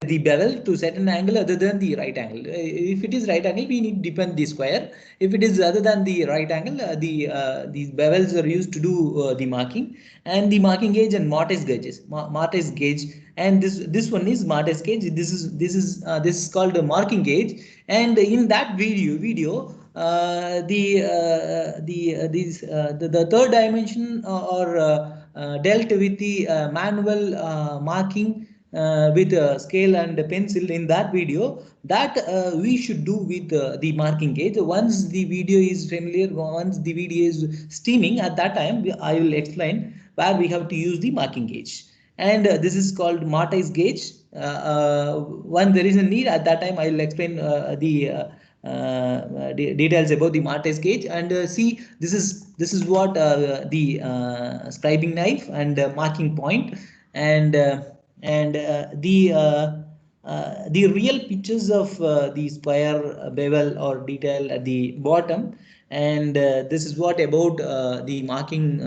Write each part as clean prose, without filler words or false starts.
the bevel to set an angle other than the right angle. If it is right angle, we need to depend the square. If it is other than the right angle, these bevels are used to do the marking, and the marking gauge and mortise gauges, mortise gauge, and this one is mortise gauge. This is called a marking gauge, and in that video. The third dimension dealt with the manual marking with scale and pencil in that video, that we should do with the marking gauge. Once the video is familiar, once the video is steaming, at that time I will explain where we have to use the marking gauge. And this is called mortise gauge. When there is a need, at that time I will explain details about the mortise gauge. And see, this is what the scribing knife and marking point, and the real pictures of the square, bevel or detail at the bottom. And this is what about the marking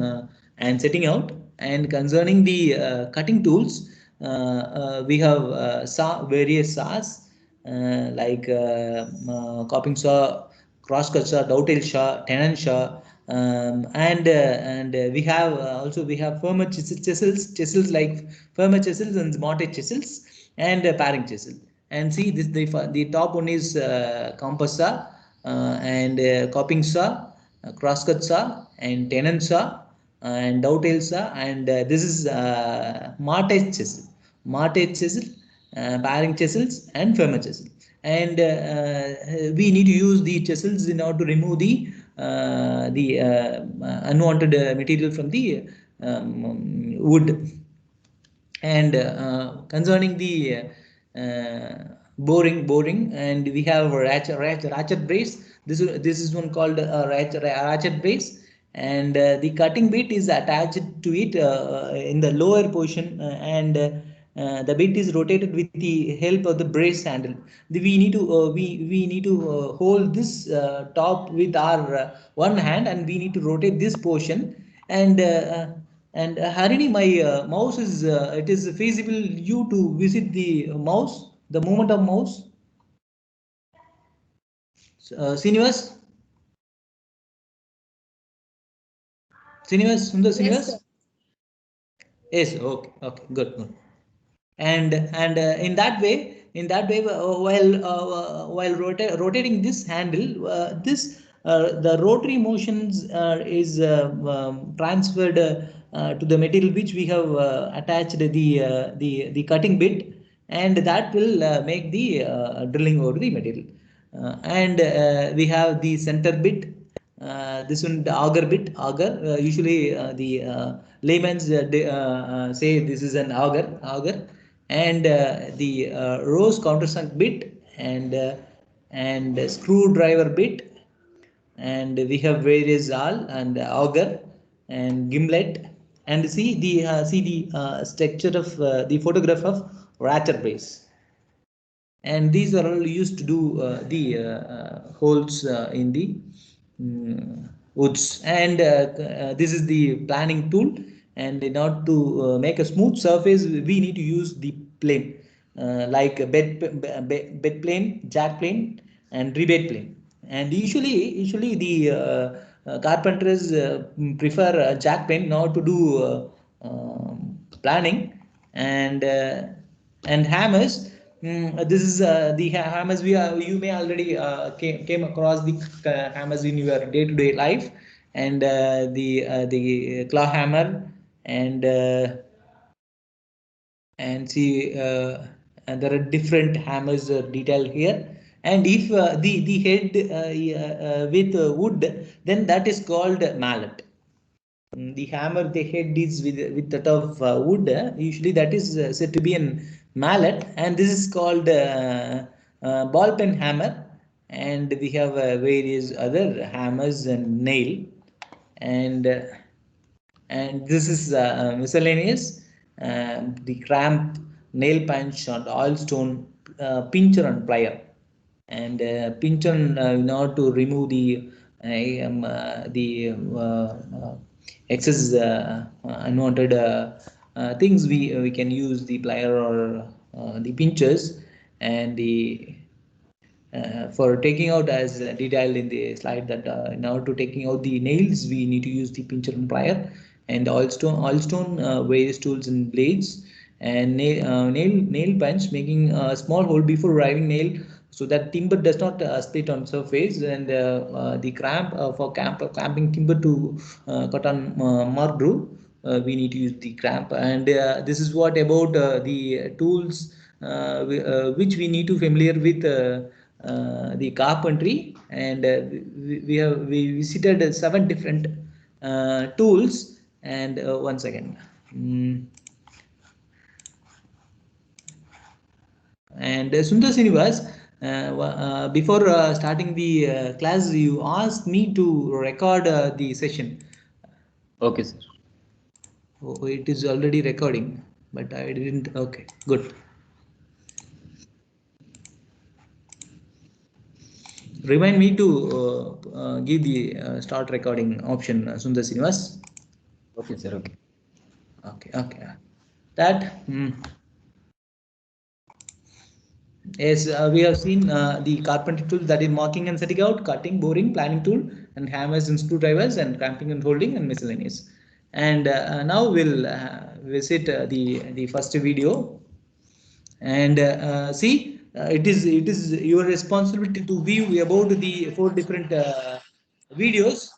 and setting out. And concerning the cutting tools, we have various saws, like coping saw, crosscut saw, dovetail saw, tenon saw, and we have also we have firmer chisels like firmer chisels and mortise chisels, and paring chisel. And see, this the top one is compass saw, and coping saw, crosscut saw, and tenon saw, and dovetail saw, and this is mortise chisel, paring chisels, and firmer chisel. And we need to use the chisels in order to remove the unwanted material from the wood. And concerning the boring, and we have ratchet brace. This is one called ratchet brace, and the cutting bit is attached to it in the lower portion, and the bit is rotated with the help of the brace handle. We need to hold this top with our one hand, and we need to rotate this portion. And Harini, my mouse is it is feasible you to visit the mouse, the movement of mouse. Srinivas, Sundar Yes, Srinivas. sir. Yes, okay, okay, good. And in that way, while rotating this handle, this the rotary motions is transferred to the material which we have attached the cutting bit, and that will make the drilling over the material. And we have the center bit. This one, the auger. Usually, the layman's say this is an auger, and the rose countersunk bit, and screwdriver bit, and we have various awl and auger and gimlet. And see the structure of the photograph of ratchet brace. And these are all used to do the holes in the woods. And this is the planing tool. And in order to make a smooth surface, we need to use the plane, like a bed plane, jack plane, and rebate plane. And usually the carpenters prefer jack plane now to do planning. And hammers. This is the hammers. You may already came across the hammers in your day-to-day life, and the claw hammer, and see, and there are different hammers detailed here. And if the head with wood, then that is called mallet. The hammer, the head is with that of wood. Usually that is said to be an mallet, and this is called ball pen hammer. And we have various other hammers and nail, and this is miscellaneous. The cramp, nail punch, and oil stone, pincher and plier. And pincher in order to remove the excess unwanted things, we can use the plier, or the pinchers and the for taking out, as detailed in the slide, that in order to taking out the nails we need to use the pincher and plier, and oilstone various tools and blades, and nail punch, making a small hole before driving nail so that timber does not split on surface, and the cramp for clamping timber to cut on mark groove. We need to use the cramp, and this is what about the tools which we need to familiar with the carpentry, and we visited seven different tools, and once again. Mm, and Sundar Srinivas, before starting the class, you asked me to record the session. Okay, sir. Oh, it is already recording, but I didn't. Okay, good. Remind me to give the start recording option, Sundar Srinivas. Okay, sir. Okay. Okay, okay. That. Yes, we have seen the carpentry tools, that is marking and setting out, cutting, boring, planning tool, and hammers and screwdrivers, and clamping and holding, and miscellaneous. And now we'll visit the first video, and see, it is your responsibility to view about the four different videos.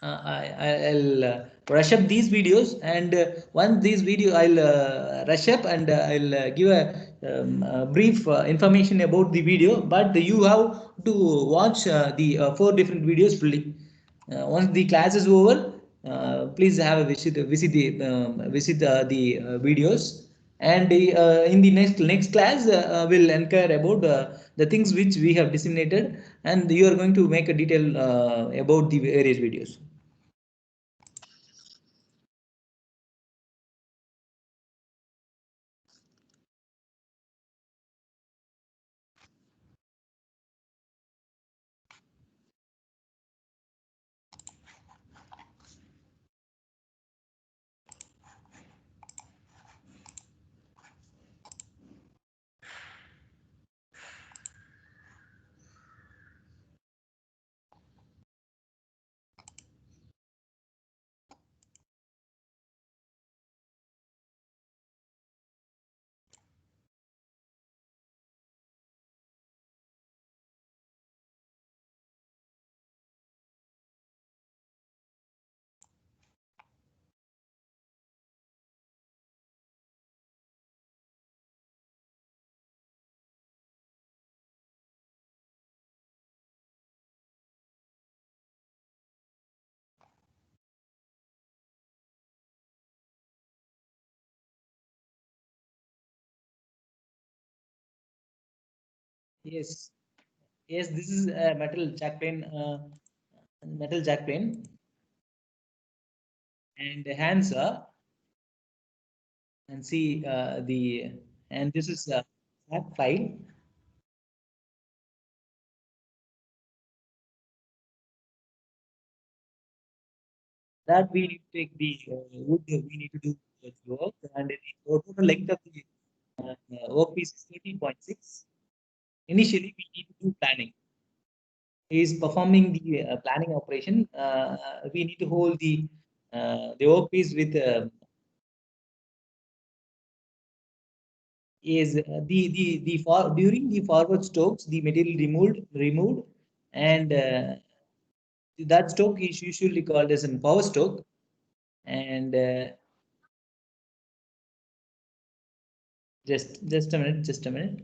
I'll rush up these videos, and once these video I'll rush up, and I'll give a brief information about the video, but you have to watch the four different videos fully. Once the class is over, please have a visit the videos, and in the next class we'll inquire about the things which we have disseminated, and you are going to make a detail about the various videos. Yes, yes, this is a metal jack plane, and hands are, and see and this is a jack file that we need to take the wood, we need to do the work, and the total length of the workpiece is 13.6. Initially, we need to do planning. He is performing the planning operation. We need to hold the workpiece with is the for during the forward strokes the material removed, and that stroke is usually called as a power stroke, and just a minute.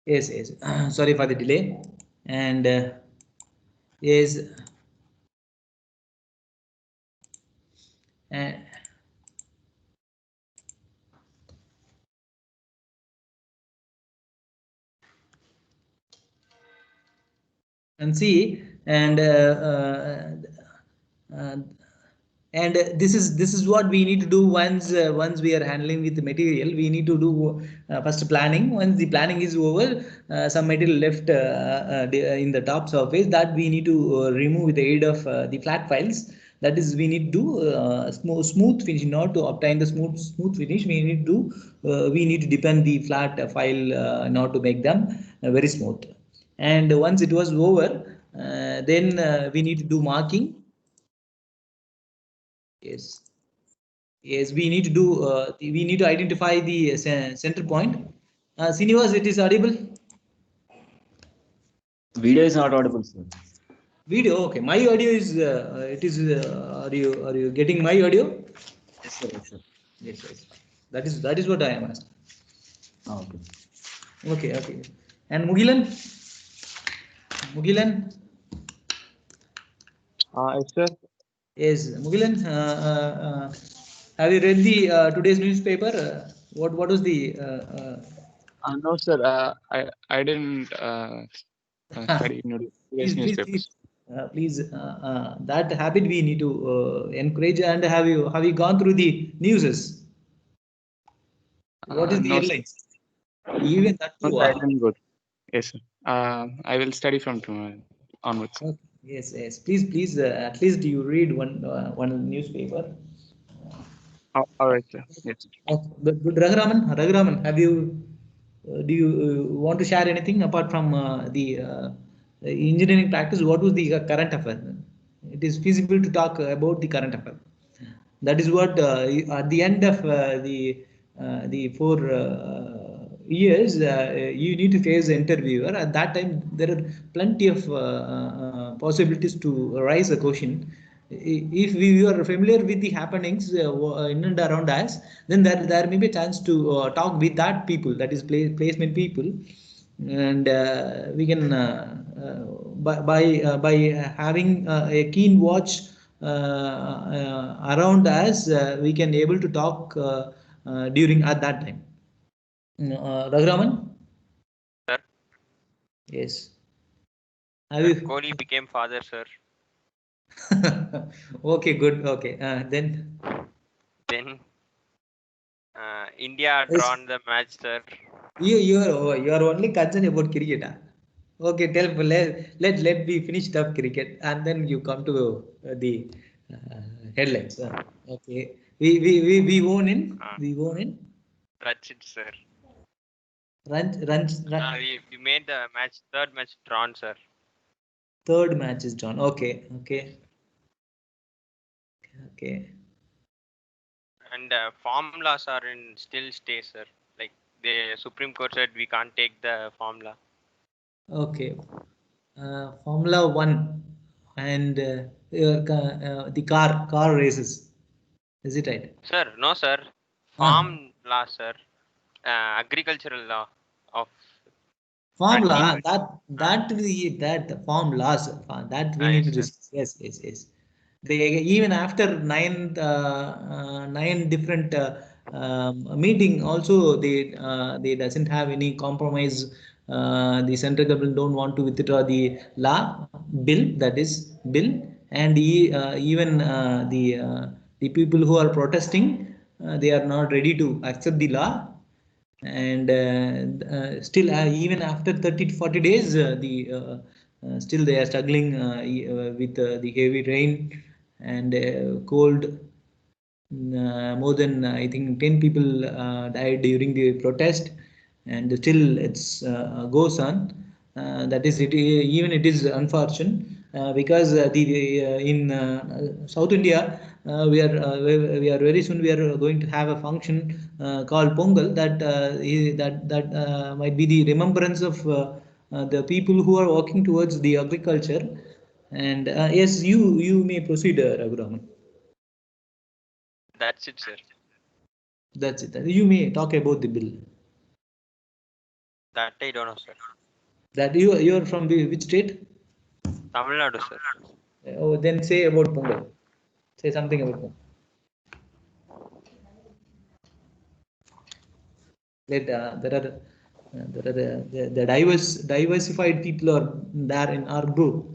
Yes, yes. Sorry for the delay. And yes, uh, and see, uh, and this is what we need to do once we are handling with the material. We need to do first planning. Once the planning is over, some material left in the top surface, that we need to remove with the aid of the flat files. That is, we need to do smooth finish. In order to obtain the smooth finish, we need to depend the flat file in order to make them very smooth. And once it was over, then we need to do marking. Yes, yes, we need to do. We need to identify the center point. Srinivas, it is audible. Video is not audible, sir. Video. Okay, my audio is. It is. Are you getting my audio? Yes, sir. Yes, sir. Yes, yes. That is what I am asking. Ah, okay. Okay, okay. And Mugilan, Yes, sir. yes, Mugilan. Have you read the today's newspaper? What was the No, sir. I didn't study today's please, please, please, newspapers. that habit we need to encourage. And have you gone through the newses? What is the No, sir. headlines? Even that No, too. sir. I didn't go. Yes, sir. I will study from tomorrow onwards. Okay. Yes, yes. Please, please. At least you read one newspaper. All right, sir. Yes. Okay. Good. Raghuraman, do you want to share anything apart from the engineering practice? What was the current affair? It is feasible to talk about the current affair. That is what at the end of the 4 years, you need to face the interviewer. At that time, there are plenty of possibilities to raise a question. If we are familiar with the happenings in and around us, then there may be a chance to talk with that people, that is placement people. And we can by having a keen watch around us, we can able to talk during at that time. Raghuraman, Sir, yes, have sir, you? Kohli became father, sir. Okay, good. Okay, then Then India yes, drawn the match, sir. you are only concerned about cricket. Ah? Okay, let me finish up cricket, and then you come to the headlines. Okay, we won in Uh, we won in that's it, sir. run. We made the match, third match drawn, sir. Third match is drawn. Okay, okay, okay, And formulas are in still stay, sir. Like the Supreme Court said, we can't take the formula. okay. Formula One and the car races. Is it right? Sir, no, sir. Ah, Farm law, sir. Agricultural law of formula 2020. that formulas that we need Yes, to sir. discuss. Yes, yes, yes. They even after nine different meeting also, they doesn't have any compromise. The central government don't want to withdraw the law bill, that is bill. And even the people who are protesting, they are not ready to accept the law. And still even after 30 to 40 days, still they are struggling with the heavy rain and cold. More than I think 10 people died during the protest, and still it's goes on. That is it. Even it is unfortunate because in South India, we are very soon we are going to have a function called Pongal, that might be the remembrance of the people who are working towards the agriculture. And yes, you may proceed, Raghuram. That's it, sir. That's it. You may talk about the bill. That I don't know, sir. That you're from which state? Tamil Nadu, sir. Oh, then say about Pongal. Say something about Pongal. That the diversified people are there in our group.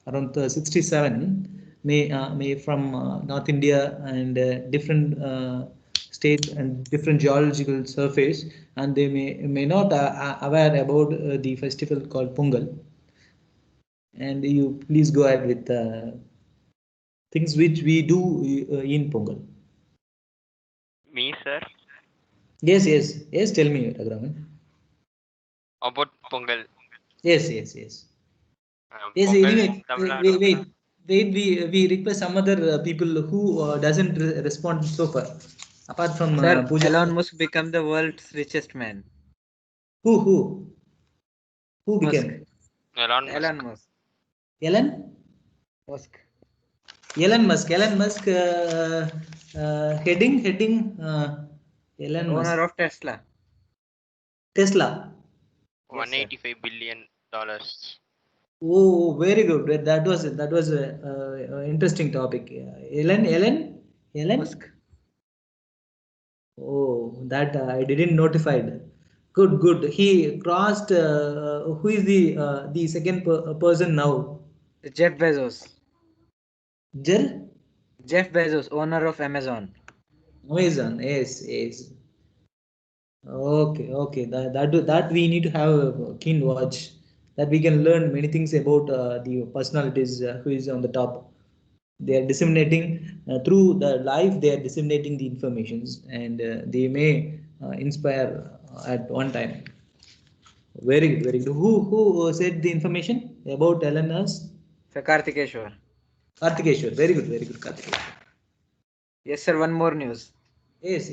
Around 67 may from North India and different states and different geological surface, and they may not aware about the festival called Pongal. And you please go ahead with things which we do in Pongal. Me, sir. Yes. Tell me, Raghuraman. About Pongal. Yes. Yes. Pongal Anyway, in Tamil Nadu. wait. We request some other people who doesn't respond so far. Apart from Sir, Pooja, Elon Musk become the world's richest man. who Musk. became Elon Elon Musk. Musk. Elon? Musk. Elon Musk heading Elon Musk. Owner of Tesla. Tesla. Yes, sir. $185 billion. Oh, very good. That was a interesting topic. Elon. Musk. Oh, that I didn't notified. Good. He crossed. Who is the second person now? Jeff Bezos. Jel? Jeff Bezos, owner of Amazon. Amazon. Yes. Okay. That we need to have a keen watch. That we can learn many things about the personalities who is on the top. They are disseminating through the life. They are disseminating the informations, and they may inspire at one time. Very good. Who said the information about Elon Musk? Sir Karthikeshwar. Karthikeshwar. Very good, Karthikeshwar. Yes, sir. One more news. Yes.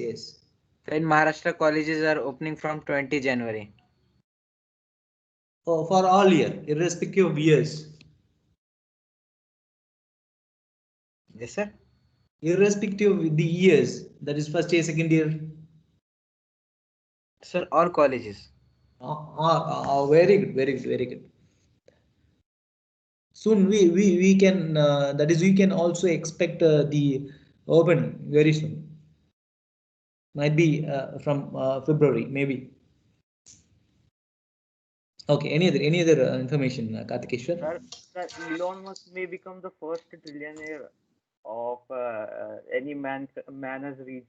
So in Maharashtra, colleges are opening from 20 January. For all year, irrespective of years. Yes, sir. Irrespective of the years, that is first year, second year. Sir, all colleges. Very good. Soon we can that is we can also expect the opening very soon. Might be from February maybe. Okay. Any other information, Karthikeshwar? Sir, Elon Musk may become the first trillionaire of any man has reached.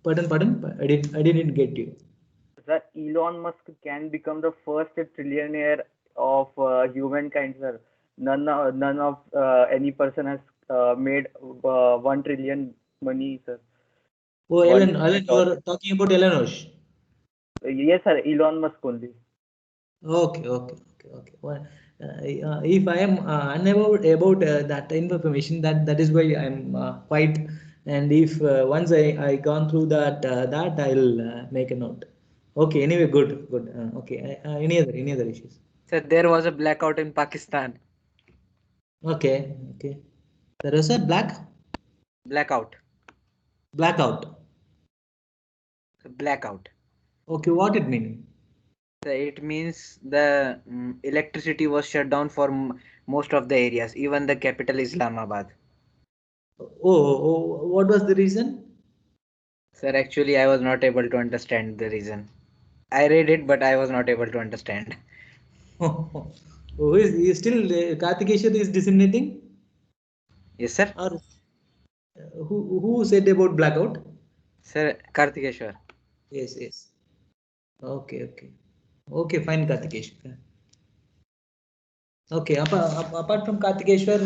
Pardon. I didn't get you. That Elon Musk can become the first trillionaire of humankind, sir. None of any person has made 1 trillion money, sir. Oh, One Ellen, trillion you dollars. are talking about Ellen Osh. Yes, sir. Elon Musk only. Okay. Well, if I am unaware about that information, that is why I'm quite. And if once I gone through that I'll make a note. Okay. Anyway, good. Okay. Any other issues? Sir, there was a blackout in Pakistan. Okay. There was a Blackout. blackout. Blackout. Okay. What it mean? So it means the electricity was shut down for most of the areas, even the capital Islamabad. What was the reason? Sir, actually, I was not able to understand the reason. I read it, but I was not able to understand. Who is still Karthikeshwar is disseminating, Yes, sir. or who said about blackout? Sir, Karthikeshwar. Yes. Okay. Fine, Karthikeshwar. Okay. Apart from Karthikeshwar,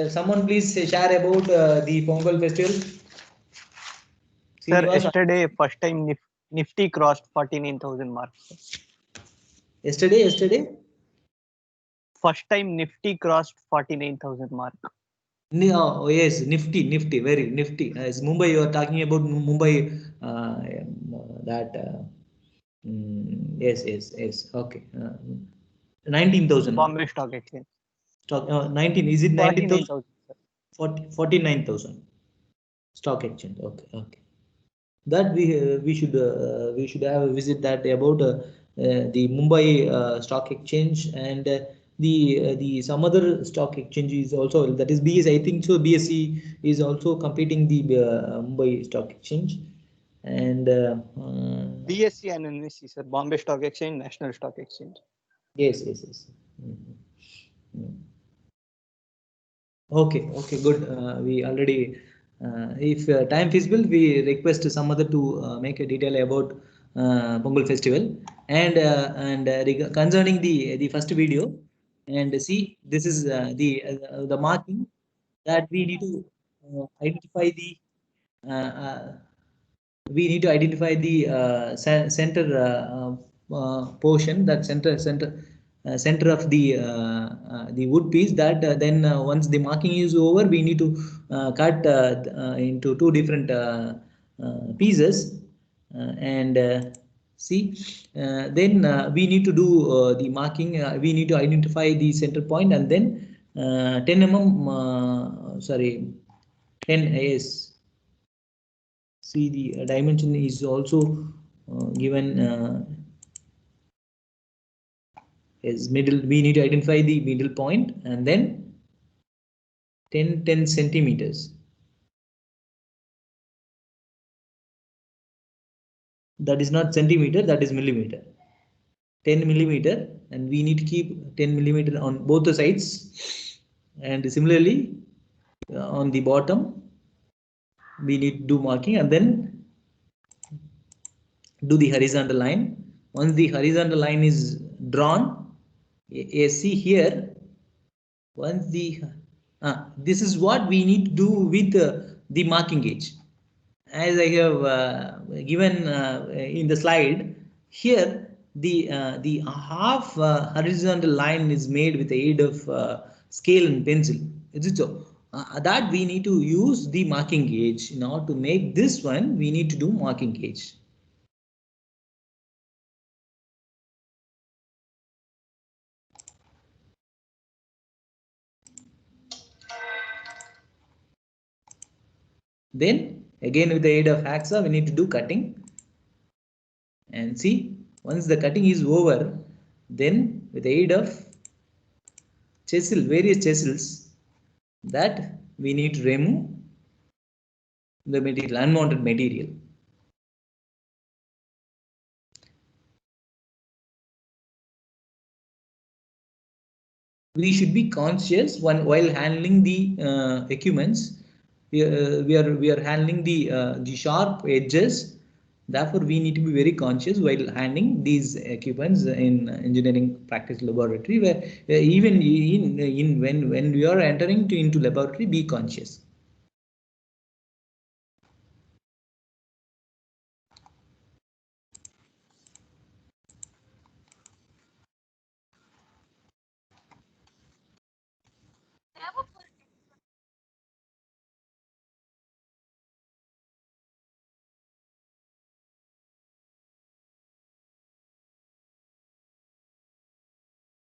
someone please share about the Pongal festival. Sir, Srinivas. yesterday first time Nifty crossed 49,000 mark. Yesterday. First time Nifty crossed 49,000 mark. Yes, Nifty, very Nifty. As Mumbai, you are talking about Mumbai. That. Yes. Okay. 19,000. Bombay Stock Exchange. 19. Is it 19,000? 49,000. 49,000. Stock exchange. Okay. that we should have a visit that about the Mumbai stock exchange, and the some other stock exchange is also, that is BS, I think so BSE is also competing the Mumbai stock exchange. And BSC and NSE, sir. Bombay Stock Exchange, National Stock Exchange. yes, yes, yes. Mhm. Mm. Okay, okay, good. We already, if time feasible, we request some other to make a detail about Pongal festival, and concerning the first video, and see, this is the marking that we need to identify the uh, uh, we need to identify the center portion, that center of the wood piece, that then once the marking is over, we need to cut into two different pieces, and see, then we need to do the marking, we need to identify the center point, and then 10 sorry, 10 is, see, the dimension is also given as middle. We need to identify the middle point, and then 10 centimeters. That is not centimeter, that is millimeter. 10 millimeter, and we need to keep 10 millimeter on both the sides, and similarly on the bottom we need to do marking, and then do the horizontal line. Once the horizontal line is drawn, see here, once the this is what we need to do with the marking gauge, as I have given in the slide here. The half horizontal line is made with the aid of scale and pencil. Is it so? That we need to use the marking gauge. In order to make this one, we need to do marking gauge. Then again, with the aid of hacksaw, we need to do cutting, and see, once the cutting is over, then with the aid of various chisels, that we need to remove the material, unwanted material. We should be conscious while handling the equipments. We are handling the sharp edges. Therefore, we need to be very conscious while handling these equipments in engineering practice laboratory. Where even in when we are entering into laboratory, be conscious.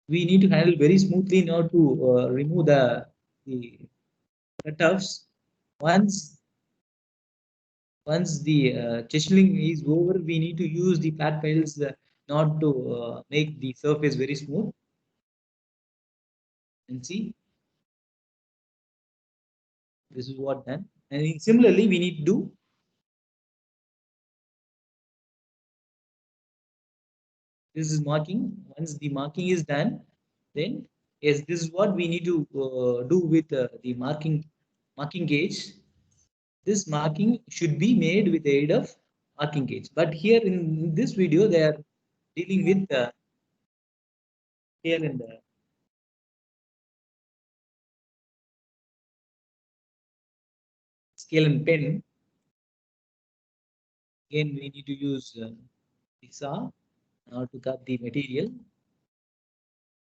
We need to handle very smoothly in order to remove the cutoffs. Once the chiseling is over, we need to use the flat files not to make the surface very smooth. And see, this is what done. And similarly, we need to do. This is marking. Once the marking is done, then yes, this is what we need to do with the marking gauge. This marking should be made with the aid of marking gauge. But here in this video, they are dealing with here in the scale and pen. Again, we need to use the saw now to cut the material,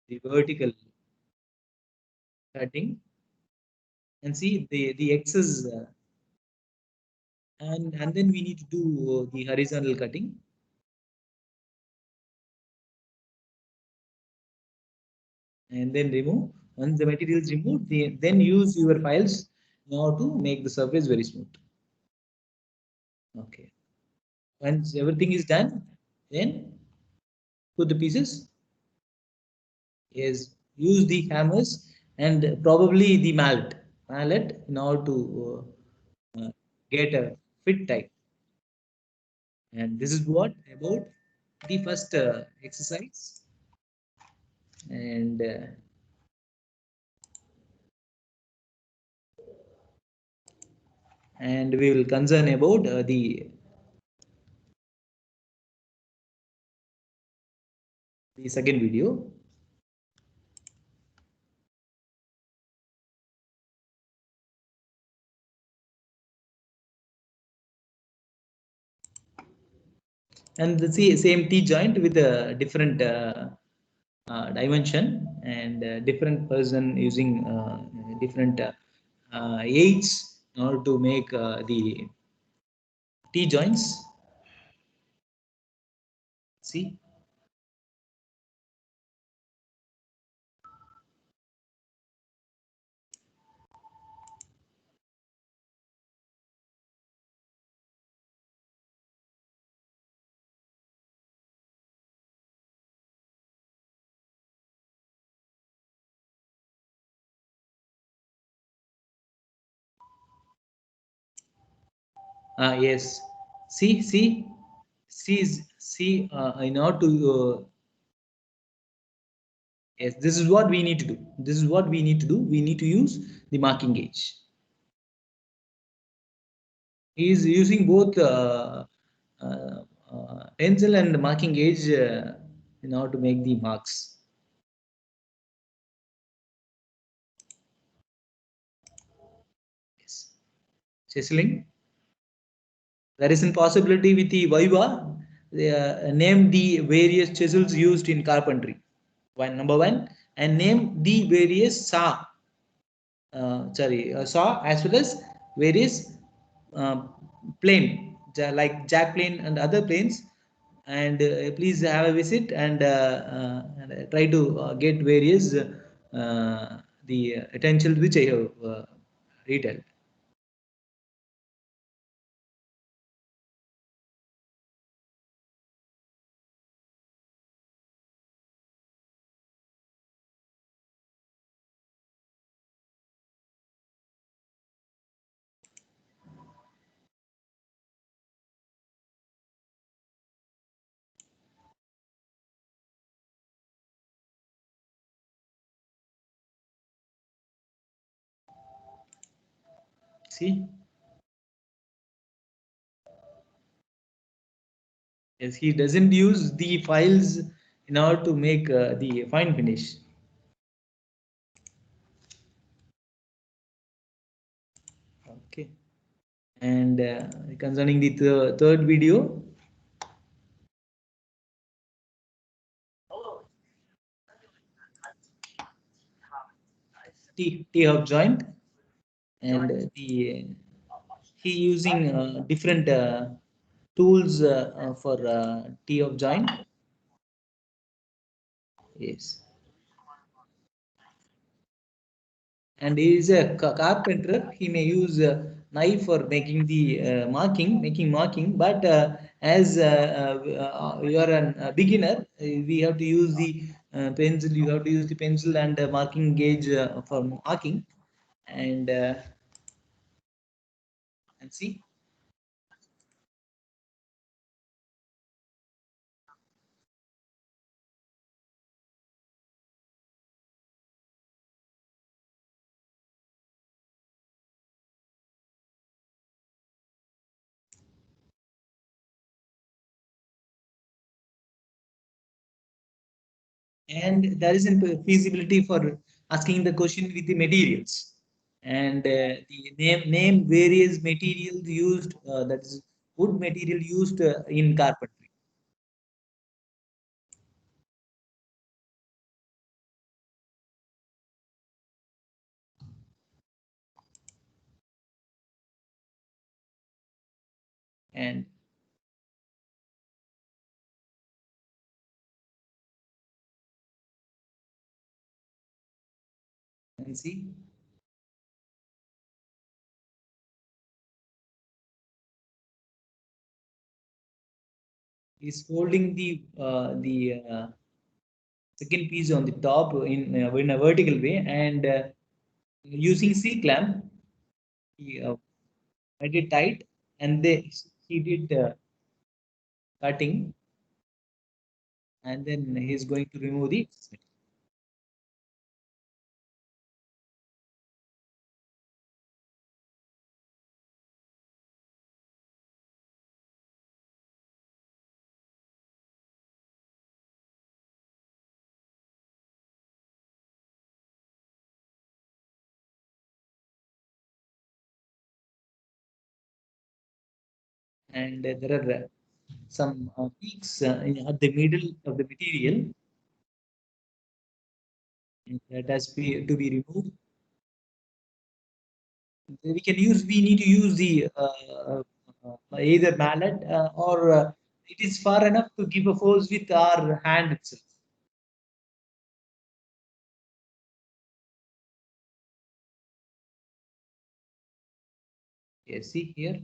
the vertical cutting, and see the excess, and then we need to do the horizontal cutting, and then remove. Once the material is removed, then use your files now to make the surface very smooth. Okay. Once everything is done, then put the pieces. Yes, use the hammers and probably the mallet in order to get a fit tight. And this is what about the first exercise. And we will concern about the second video. And the same T joint with a different dimension and different person using different aids in order to make the T joints. See, yes, see, in order to yes, this is what we need to do. This is what we need to do. We need to use the marking gauge. He is using both pencil and marking gauge in order to make the marks. Yes. Chiseling. There is a possibility with the Viva. Name the various chisels used in carpentry. Number one, and name the various saw as well as various uh, plane like jack plane and other planes. And please have a visit and try to get various the potential which I have retailed. See, yes, he doesn't use the files in order to make the fine finish. Okay, and concerning the third video, T-hub joint, and the he using different tools for T-hub joint. Yes, and he is a carpenter. He may use a knife for making the making marking. But as you are a beginner, we have to use the pencil. You have to use the pencil and marking gauge for marking, and uh, and see. And there is a feasibility for asking the question with the materials and the name various materials used, that is wood material used in carpentry. And see, is holding the second piece on the top in a vertical way, and using C clamp he made it tight, and he did cutting, and then he's going to remove the excess material. And there are some peaks at the middle of the material that has to be removed. We need to use the either mallet or it is far enough to give a force with our hand itself. Yes, see here.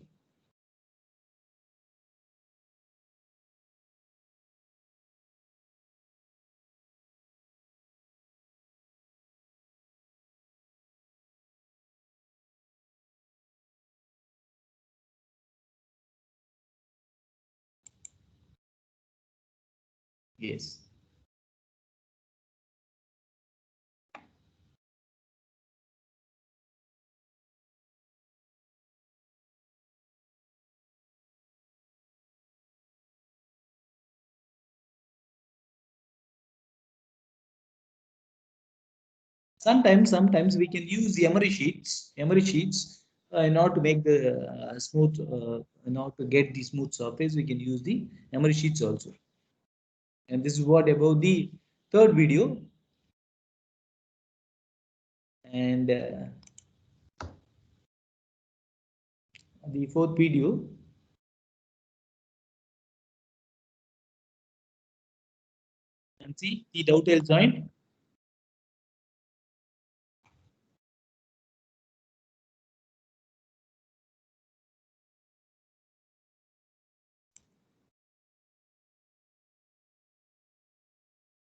Yes. Sometimes we can use the emery sheets in order to make the smooth, in order to get the smooth surface. We can use the emery sheets also. And this is what about the third video. And the fourth video. And see the dovetail joint.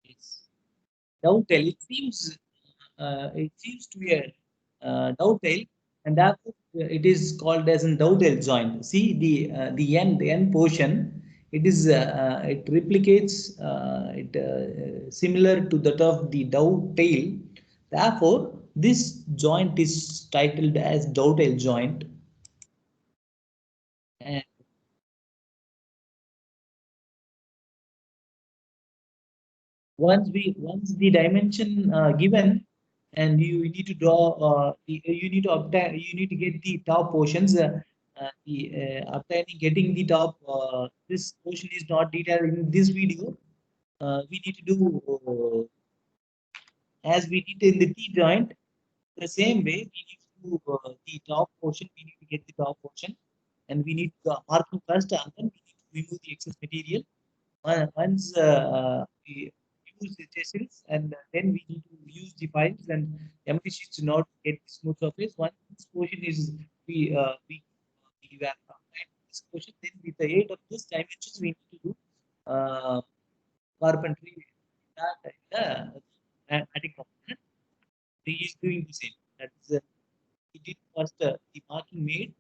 Yes. Dovetail. It seems to be a dovetail, and therefore it is called as a dovetail joint. See the end portion. It replicates it similar to that of the dovetail. Therefore, this joint is titled as dovetail joint. And once the dimension given, and you need to draw you need to obtain, you need to get the top portions, the obtaining getting the top, this portion is not detailed in this video. We need to do as we did in the T joint, the same way we need to do the top portion. We need to get the top portion, and we need to marking first, and then we need to remove the excess material. Once we use the chisels, and then we need to use the files and empty sheets in order to get the smooth surface. Once this portion is we were applied this portion, then with the aid of this dimensions we need to do uh, carpentry that the attic component. He is doing the same. That is he did first the marking made,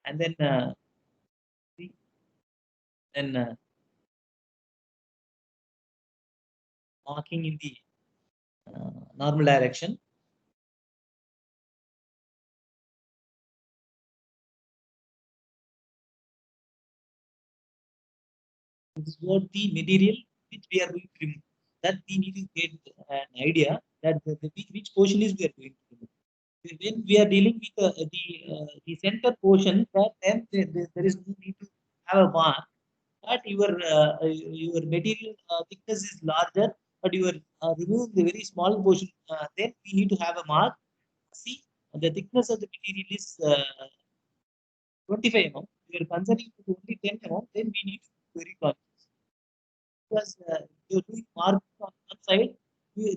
and then the- then marking in the normal direction. This is what the material which we are going to remove. That we need to get an idea that which portion is we are going to remove. When we are dealing with the center portion, that then there is no need to have a mark. But your material thickness is larger, but you are removing the very small portion. Then we need to have a mark. See, the thickness of the material is 25 mm. We are considering only 10 mm. Then we need to be very conscious, because you're doing mark on one side,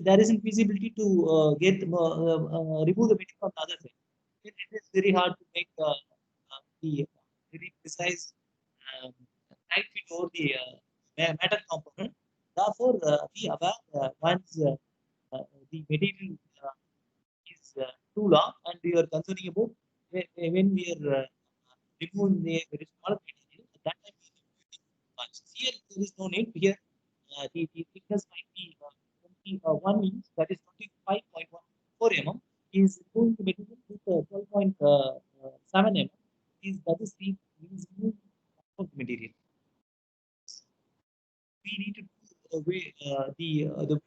there isn't feasibility to get remove the material on the other side. It is very hard to make the very precise um, tight fit over the metal component. Therefore, we aware once the material is too long, and we are concerning about when we are removing the very small material. At that time, we need to use much. Here, there is no need. Here, the thickness might be 21 inch, that is 25.14 mm. Is removing the material with 12.7 mm. Is that is the is removing of the material. We need to do away the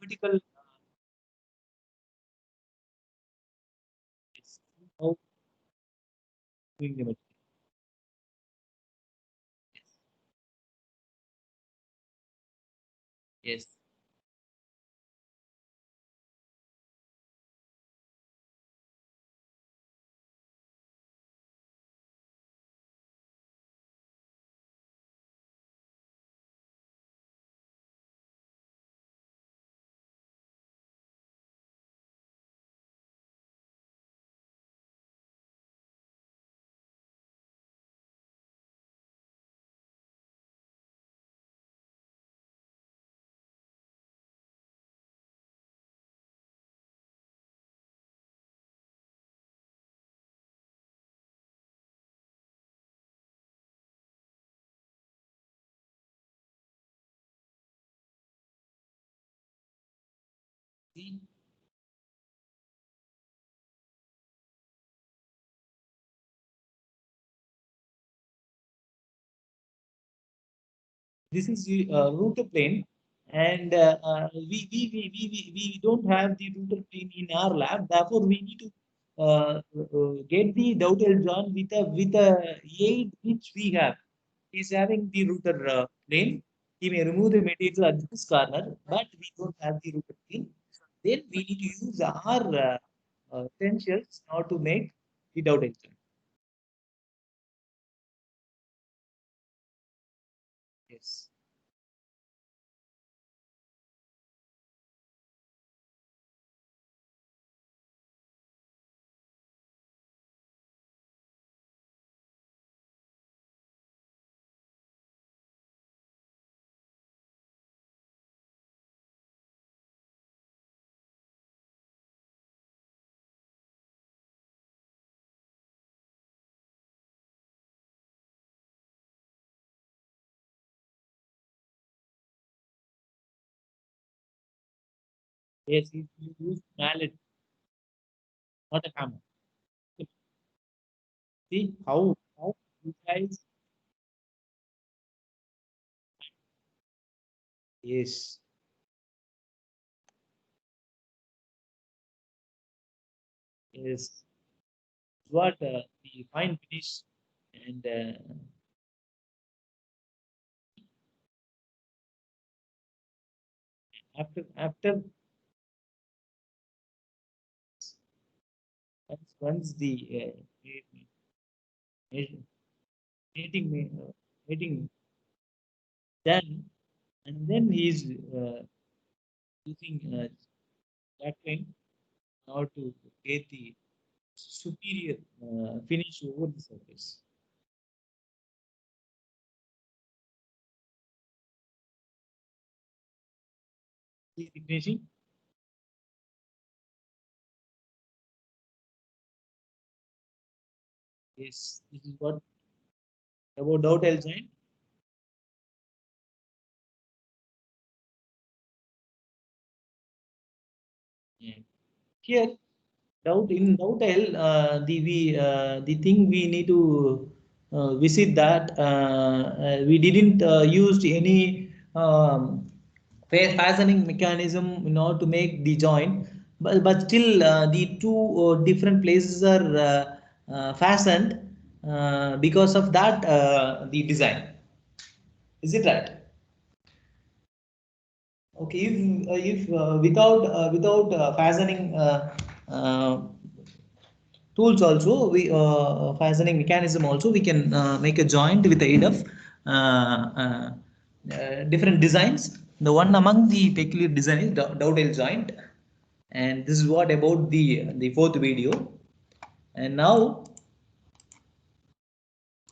vertical is how doing the material. Yes. See, this is the router plane, and we don't have the router plane in our lab. Therefore, we need to get the Dovetail joint with a aid which we have. He's having the router plane. He may remove the material at this corner, but we don't have the router plane. Then we need to use our potentials now to make the Dovetail joint. Yes. Yes, he used mallet, not a hammer. See how you guys. Yes, yes. What the fine finish, and after once the ma- mating mating done, and then he is using that pen now to get the superior finish over the surface. See the finishing. Yes, this is what about Dovetail joint. Yeah. Here, Dovetail, the thing we need to visit that we didn't use any fastening mechanism in order to make the joint, but still the two different places are fastened because of that the design. Is it right? Okay, if without fastening uh, tools also, we fastening mechanism also, we can make a joint with the aid of different designs. The one among the peculiar design is dovetail joint, and this is what about the fourth video. And now,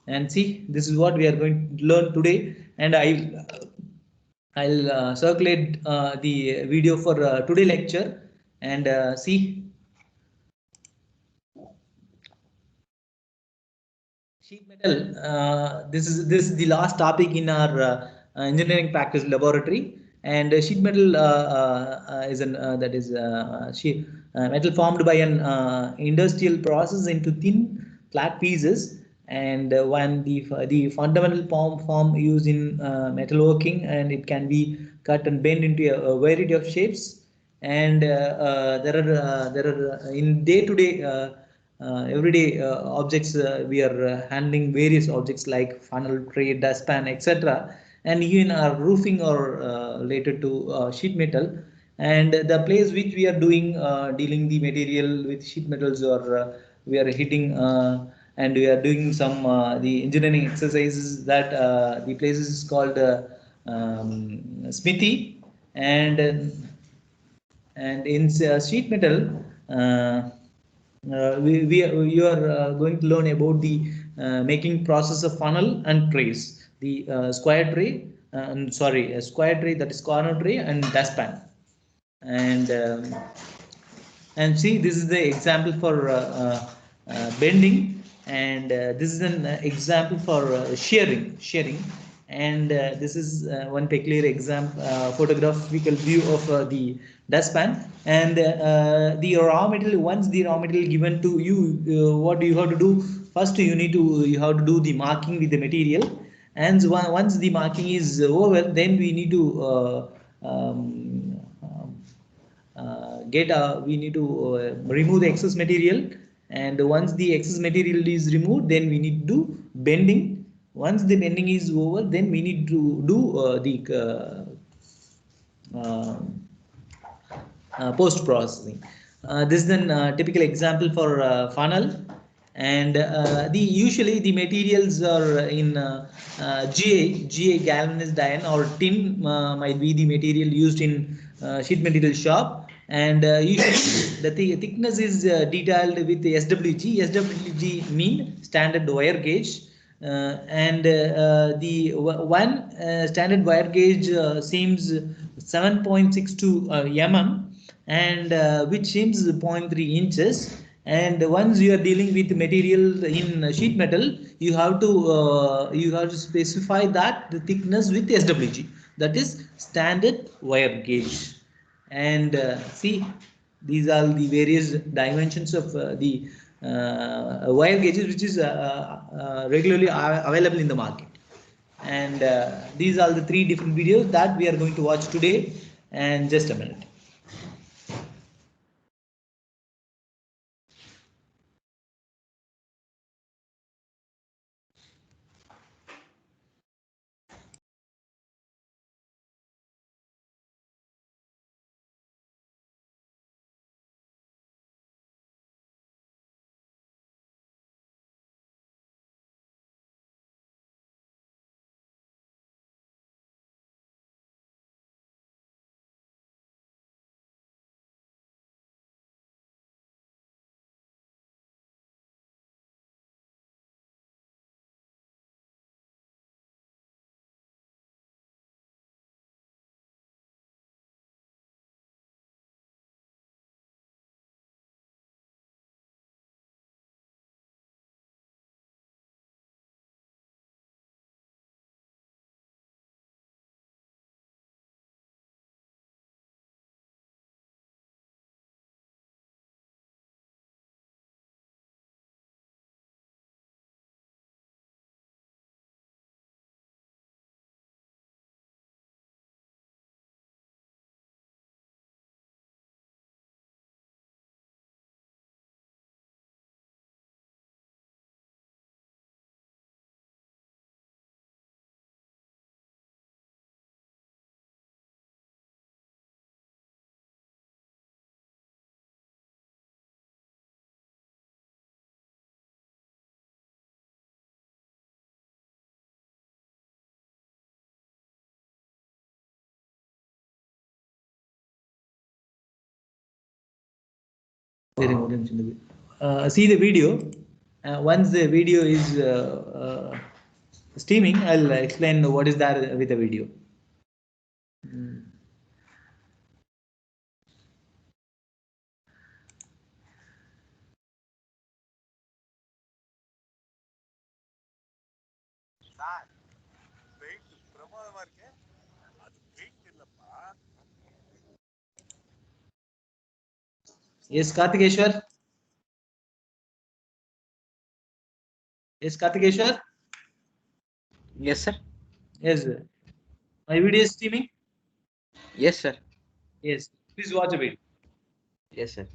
and see, this is what we are going to learn today. And I I'll circulate the video for today lecture and see. Sheet metal. This is the last topic in our engineering practice laboratory, and sheet metal is an that is sheet metal formed by an industrial process into thin flat pieces, and when the fundamental form used in metalworking, and it can be cut and bent into a variety of shapes, and there are in day to day everyday objects we are handling various objects like funnel, tray, dustpan, etc., and even our roofing are related to sheet metal, and the place which we are doing dealing the material with sheet metals, or we are hitting and we are doing some the engineering exercises, that the place is called smithy, and in sheet metal you are going to learn about the making process of funnel and trays, the square tray, sorry, a square tray, that is corner tray, and dustpan, and see, this is the example for bending, and this is an example for shearing, and this is one peculiar example photographical view of the dustpan, and the raw material. Once the raw material given to you, what do you have to do? First, you have to do the marking with the material, and once the marking is over, then we need to we need to remove the excess material, and once the excess material is removed, then we need to do bending. Once the bending is over, then we need to do the uh, post processing. This is an typical example for funnel, and the usually the materials are in GA galvanized iron, or tin might be the material used in sheet material shop, and usually the thickness is detailed with the SWG. SWG mean standard wire gauge, and the one standard wire gauge seems 7.62 and which seems zero point 0.3 inches, and once you are dealing with material in sheet metal, you have to specify that the thickness with SWG, that is standard wire gauge, and see, these are the various dimensions of the wire gauges, which is regularly available in the market, and these are the three different videos that we are going to watch today, and just a minute. See the video. Once the video is steaming, I'll explain what is that with the video. Yes, Kartikeshwar. Yes, Kartikeshwar. Yes, sir. Yes, my video is streaming. Yes, sir. Yes, please watch a bit. Yes, sir.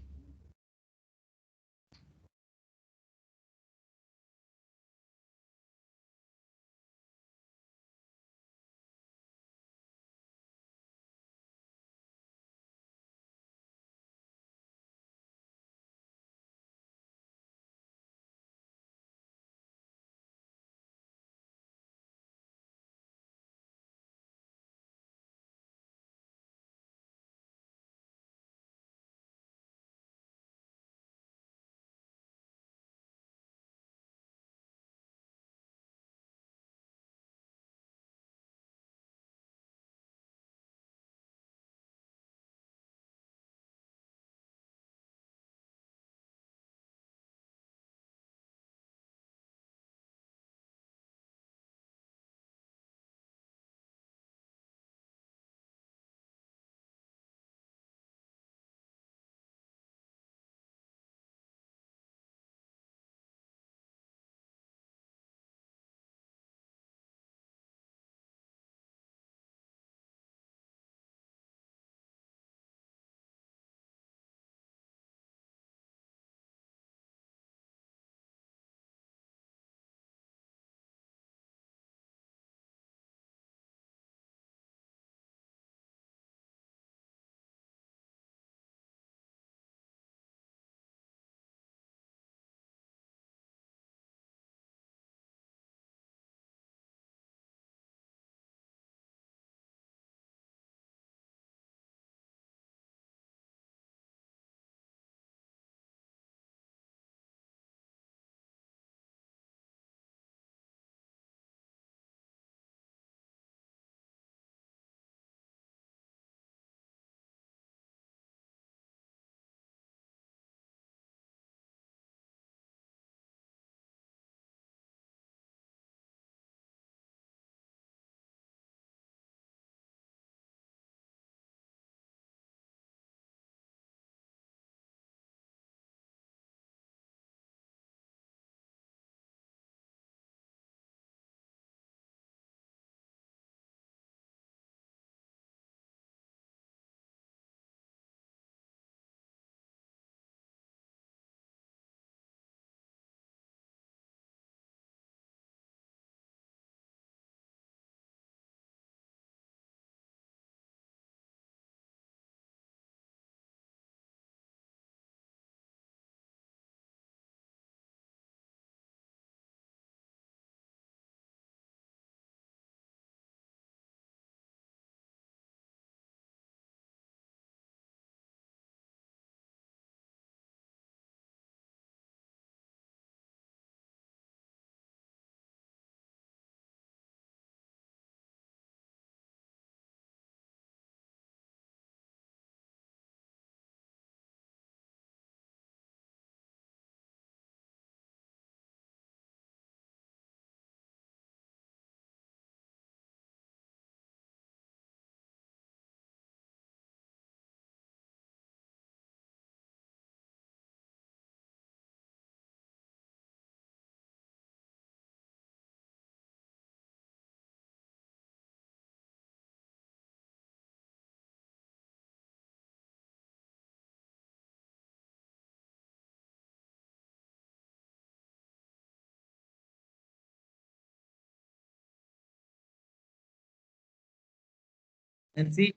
And see,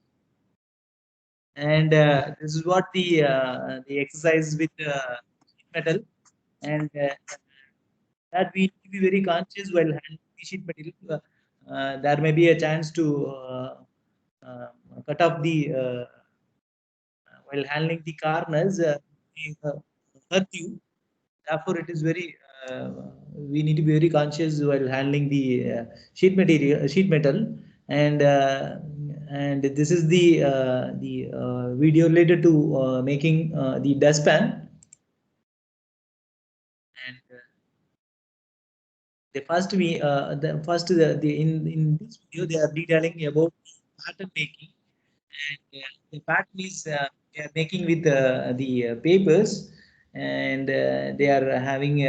and this is what the exercise with sheet metal, and that we need to be very conscious while handling the sheet metal. There may be a chance to uh, cut off the while handling the corners, hurt you. Therefore, it is very we need to be very conscious while handling the sheet metal, and this is the video related to making the dustpan, and the first we the first the in this video they are detailing about pattern making, and the pattern is they are making with the papers, and they are having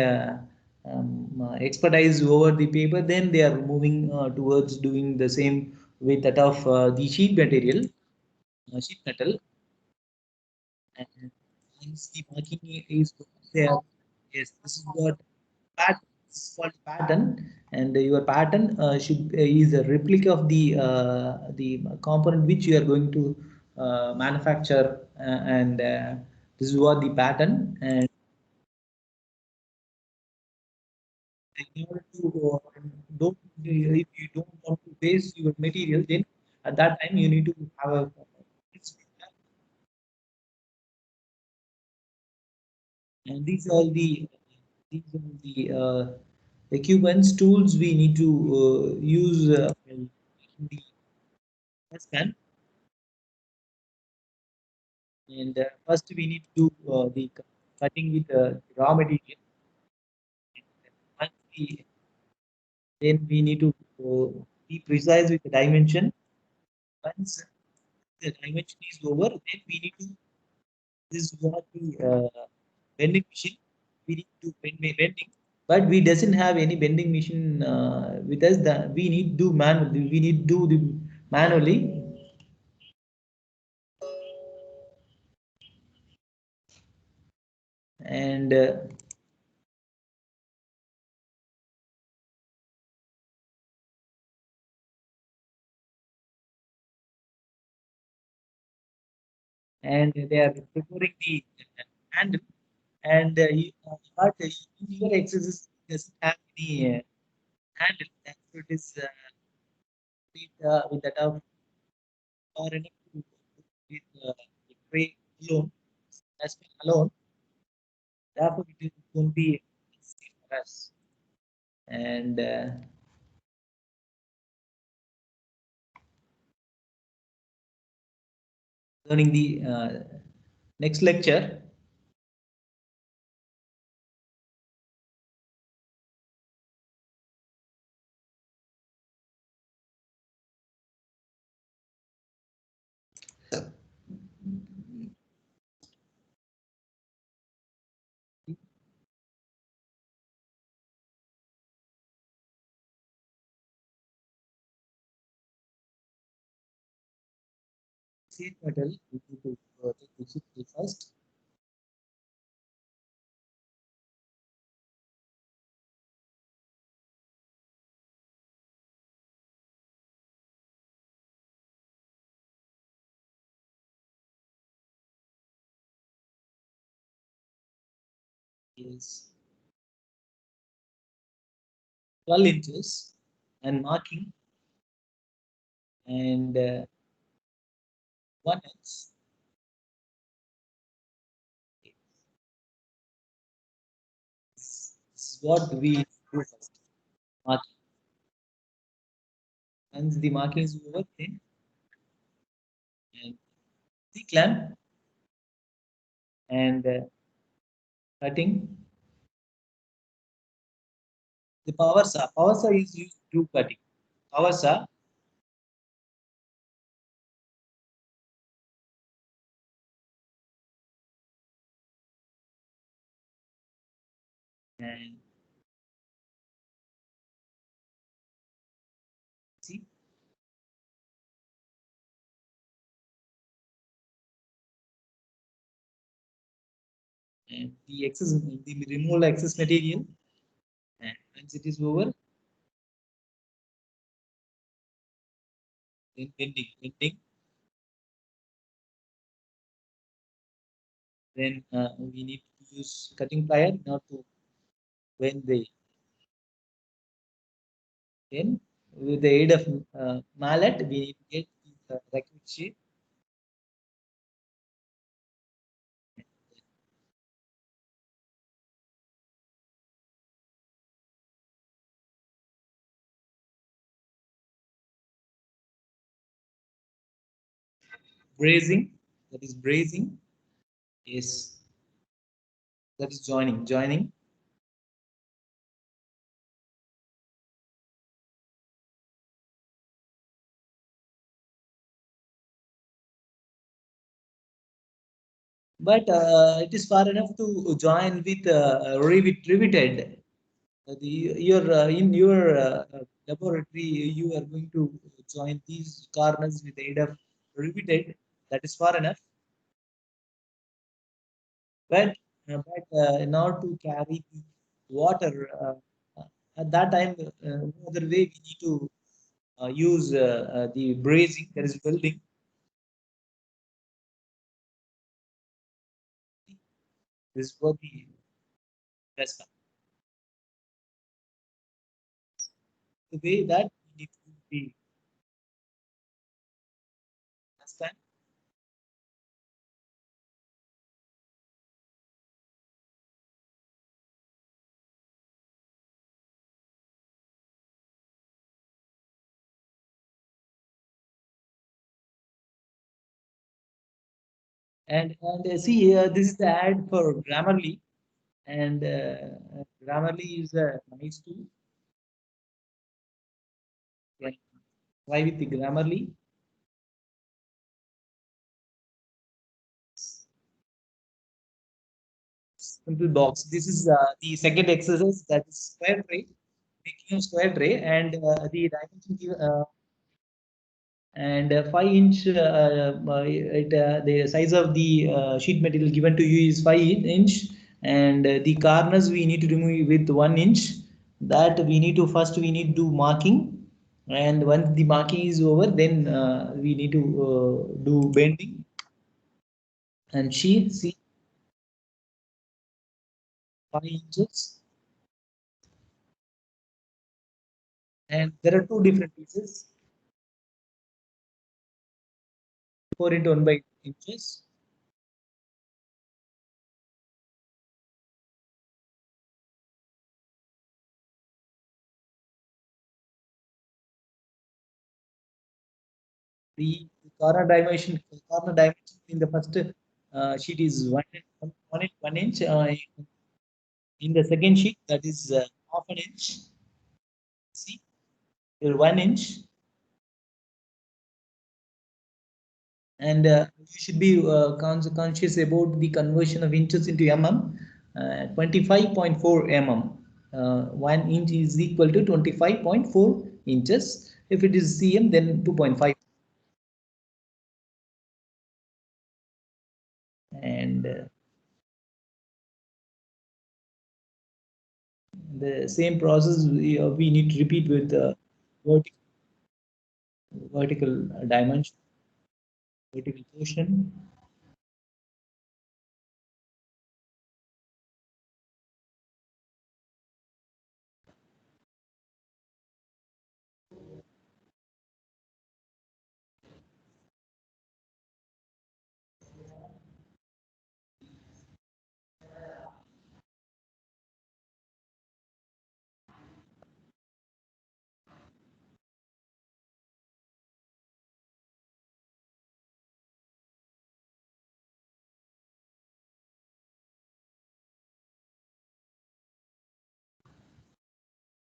expertise over the paper. Then they are moving towards doing the same with that of the sheet material, sheet metal. And once the marking is there, yes, this is what pattern. This is called pattern, and your pattern should is a replica of the component which you are going to manufacture, and this is what the pattern. And in order to don't if you don't want to waste your material, then at that time you need to have a and these are the equipments tools we need to use in the scan. And first we need to do the cutting with raw material. Once then we need to be precise with the dimension. Once the dimension is over, then we need to this is what the bending machine. We need to bending, but we doesn't have any bending machine with us. That we need do manually. We need do the manually. And they are preparing the handle. And but your exercise doesn't have any handle. And so it is with that of or enough with the tray alone, as alone. Therefore, it won't be easy for us. And learning the next lecture. Sheet metal, we need to take the sheet metal first. Is 12 inches and marking, and 1 inch. This is what we do first. Marking. Once the marking is over, then and the clamp and cutting. The power saw. Power saw is used to do cutting. Power saw and see and the excess the removal excess material. And once it is over, then bending. Then we need to use cutting plier now to bend the. Then with the aid of mallet, we need to get the requisite shape. Brazing, that is brazing, is that is joining. but it is far enough to join with riveted. In your laboratory, you are going to join these corners with the aid of riveted. That is far enough. But in order to carry the water, at that time, no other way we need to use the brazing, that is welding. This is for the best the way that we need to be understand. And see, this is the ad for Grammarly, and Grammarly is a nice tool. Right. Try with the Grammarly. Simple box. This is the second exercise, that is square tray, making a square tray, and the dimension and 5 inch. The size of the sheet material given to you is 5 inch, and the corners we need to remove with 1 inch. That we need to do marking, and once the marking is over, then we need to do bending. And she see 5 inches, and there are two different pieces, 4 into 1/8 inches. The corner dimension in the first sheet is 1 inch. In the second sheet, that is half an inch. See, here 1 inch, and you should be conscious about the conversion of inches into mm. 25.4 mm. 1 inch is equal to 25.4 inches. If it is cm, then 2.5. And the same process we need to repeat with vertical, vertical dimension, vertical portion.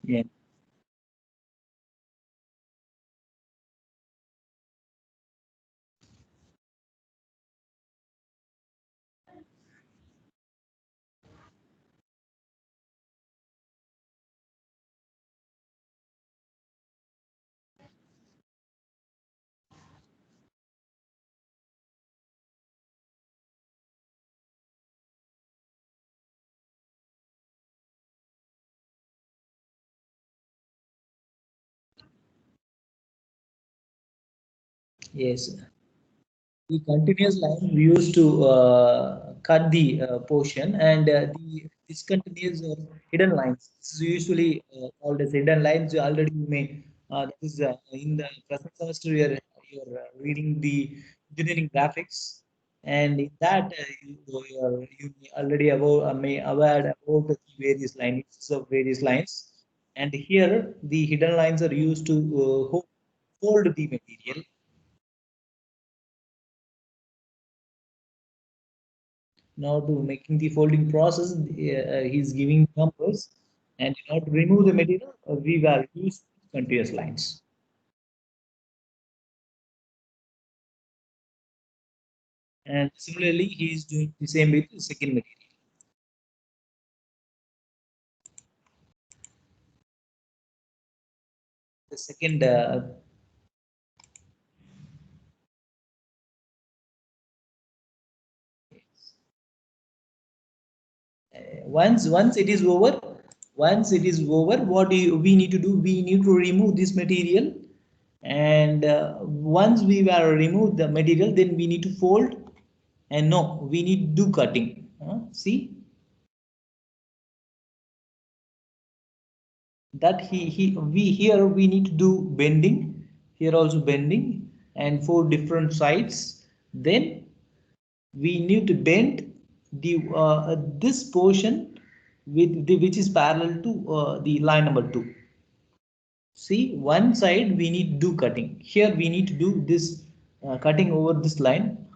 Yeah. Yes. The continuous line we used to cut the portion, and the discontinuous or hidden lines. This is usually called as hidden lines. Already you may this is in the present semester you're reading the engineering graphics, and in that you may already may aware about the various lines of various lines, and here the hidden lines are used to hold the material. Now to making the folding process, he's giving numbers, and in order to remove the material, we will use continuous lines. And similarly, he is doing the same with the second material. The second once it is over, what we need to do, we need to remove this material. And once we were remove the material, then we need to fold. And no, we need to do cutting. See that we here we need to do bending, here also bending, and 4 different sides. Then we need to bend the this portion with the which is parallel to the line number 2. See, one side we need to do cutting, here we need to do this cutting over this line.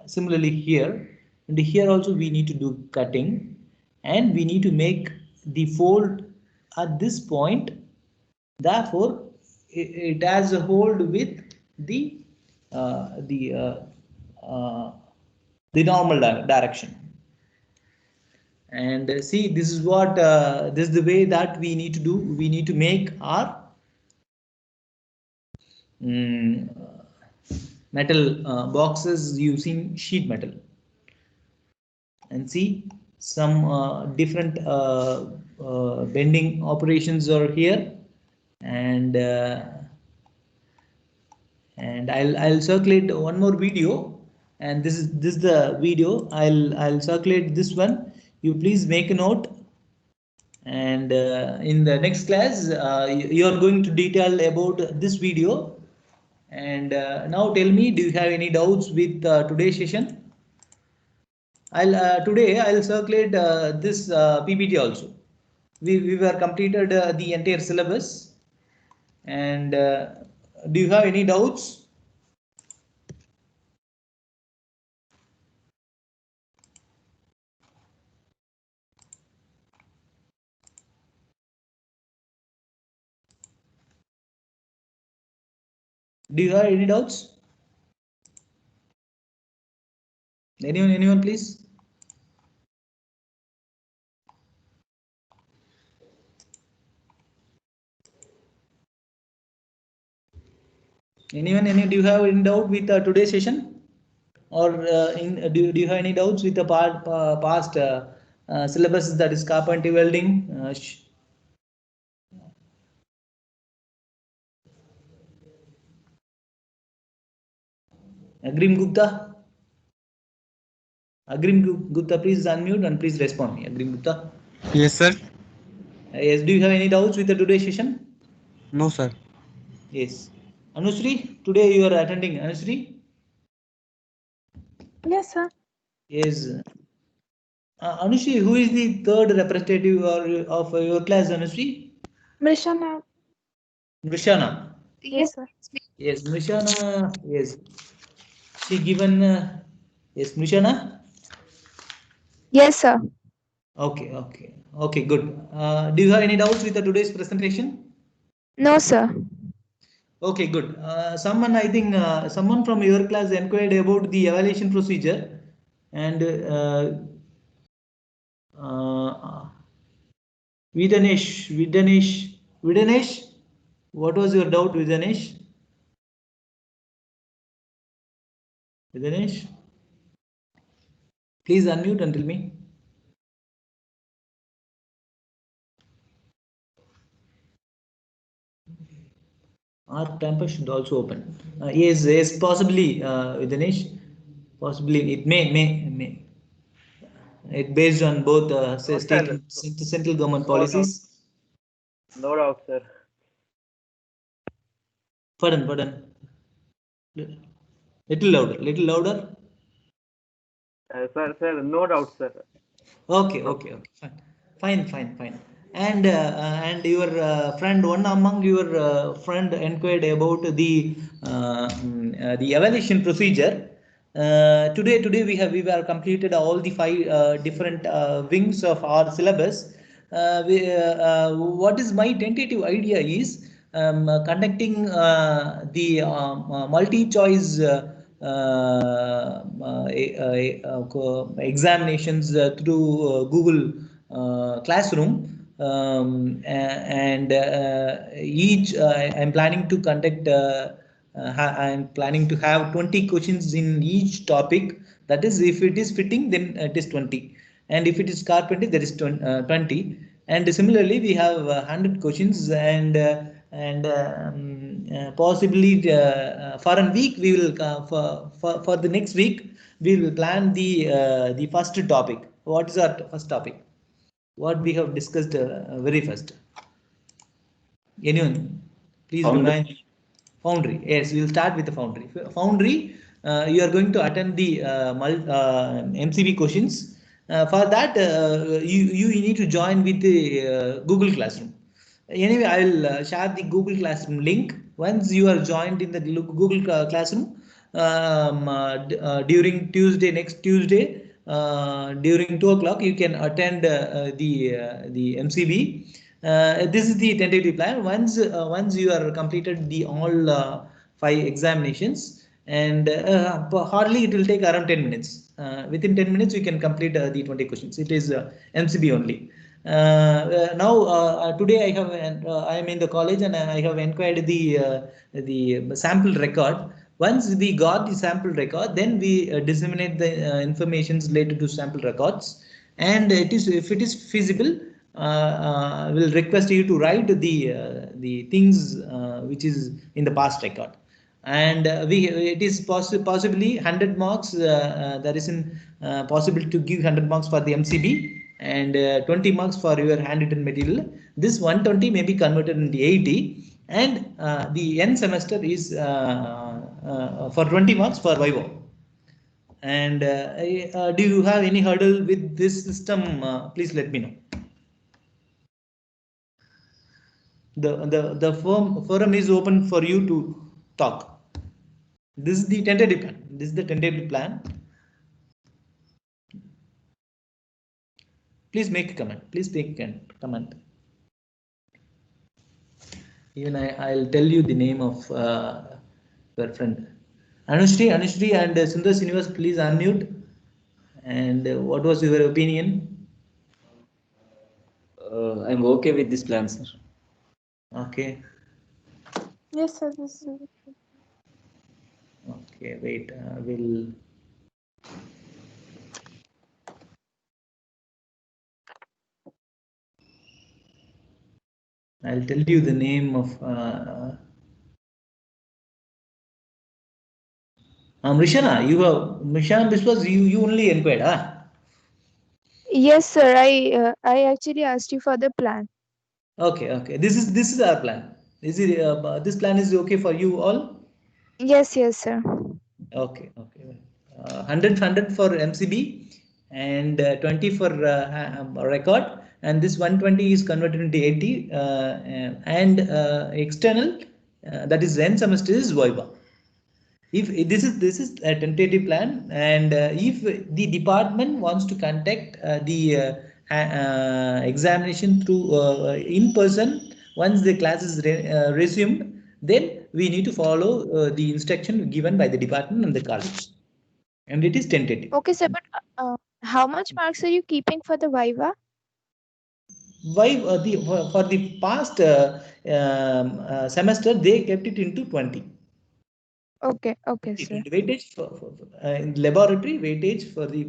Similarly here, and here also we need to do cutting, and we need to make the fold at this point. Therefore it has a hold with the uh, the uh, uh, the normal direction. And see, this is what this is the way that we need to do. We need to make our mm, metal boxes using sheet metal. And see, some different bending operations are here. And I'll circulate one more video. And this is the video. I'll circulate this one. You please make a note. And in the next class, you are going to detail about this video. And now tell me, do you have any doubts with today's session? Today I'll circulate this PPT also. We were completed the entire syllabus. And do you have any doubts? Do you have any doubts? Anyone, please? Anyone? Do you have any doubt with today's session? Or do you have any doubts with the past syllabus, that is carpentry welding? Agrim Gupta? Agrim Gupta, please unmute and please respond me. Agrim Gupta. Yes, sir. Yes, do you have any doubts with the today's session? No, sir. Yes. Anusri, today you are attending. Anusri? Yes, sir. Yes. Anusri, who is the third representative of your class, Anusri? Mrishana. Mrishana. Yes, sir. Yes, Mrishana. Yes. She given. Yes, Mrishana. Yes, sir. Okay, good. Do you have any doubts with the today's presentation? No, sir. Okay, good. Someone, I think, someone from your class inquired about the evaluation procedure. And Videnesh, what was your doubt, Videnesh? Videnesh, please unmute and tell me. Our campus should also open. Yes, possibly, Videnesh. Possibly, it may. It based on both say No, state sir. and central government No doubt. policies. No doubt, sir. Pardon. Little louder. Sir, no doubt, sir. Okay, fine. And your friend, one among your friend inquired about the evaluation procedure. Today we were completed all the 5 different wings of our syllabus. What is my tentative idea is conducting the multi-choice examinations through Google Classroom. And each I'm planning to conduct I'm planning to have 20 questions in each topic. That is, if it is fitting, then it is 20, and if it is carpentry, there is 20. And similarly, we have 100 questions, and possibly for a week we will for the next week we will plan the first topic. What is our first topic? What we have discussed very first? Anyone? Please Foundry. remind. Foundry. Yes, we will start with the foundry. Foundry, you are going to attend the MCB questions. For that, you need to join with the Google Classroom. Anyway, I will share the Google Classroom link. Once you are joined in the Google Classroom, during Tuesday, next Tuesday, during 2 o'clock, you can attend the MCB. This is the tentative plan. Once you are completed the all 5 examinations, and hardly it will take around 10 minutes. Within 10 minutes, you can complete the 20 questions. It is MCB only. Now today I am in the college, and I have inquired the sample record. Once we got the sample record, then we disseminate the informations related to sample records, and it is, if it is feasible, will request you to write the things which is in the past record. And we it is possibly 100 marks. There is in possible to give 100 marks for the MCB, and 20 marks for your handwritten material. This 120 may be converted into 80, and the end semester is for 20 marks for Viva. And do you have any hurdle with this system? Please let me know. The forum is open for you to talk. This is the tentative plan. This is the tentative plan. Please make a comment. Please make a comment. Even I'll tell you the name of your friend. Anushri and Sundar Srinivas, please unmute. And what was your opinion? I'm okay with this plan, sir. Okay. Yes, sir. This is Okay, wait. We'll. I'll tell you the name of. Rishana, Rishana, this was you only inquired, huh? yes, sir. I actually asked you for the plan. Okay. This is our plan. This plan is okay for you all? Yes, sir. Okay. 100 for MCB, and 20 for record, and this 120 is converted into 80, and external, that is end semester, is Viva. If this is a tentative plan, and if the department wants to conduct the examination through in person, once the class is resumed, then we need to follow the instruction given by the department and the college, and it is tentative. Okay, sir. But how much marks are you keeping for the Viva? Why for the past semester they kept it into 20. Okay, sir. Weightage in laboratory, weightage for the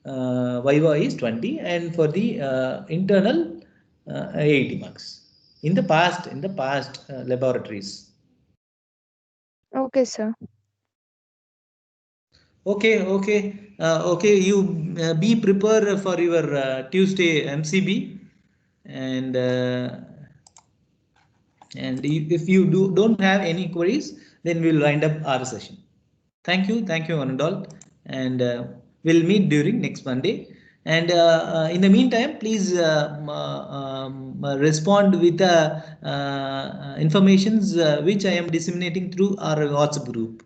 Viva is 20, and for the internal 80 marks in the past laboratories. Okay, sir. Okay. You be prepared for your Tuesday MCB, and if you don't have any queries, then we'll wind up our session. Thank you, Anandal, and we'll meet during next Monday. And in the meantime, please respond with informations which I am disseminating through our WhatsApp group.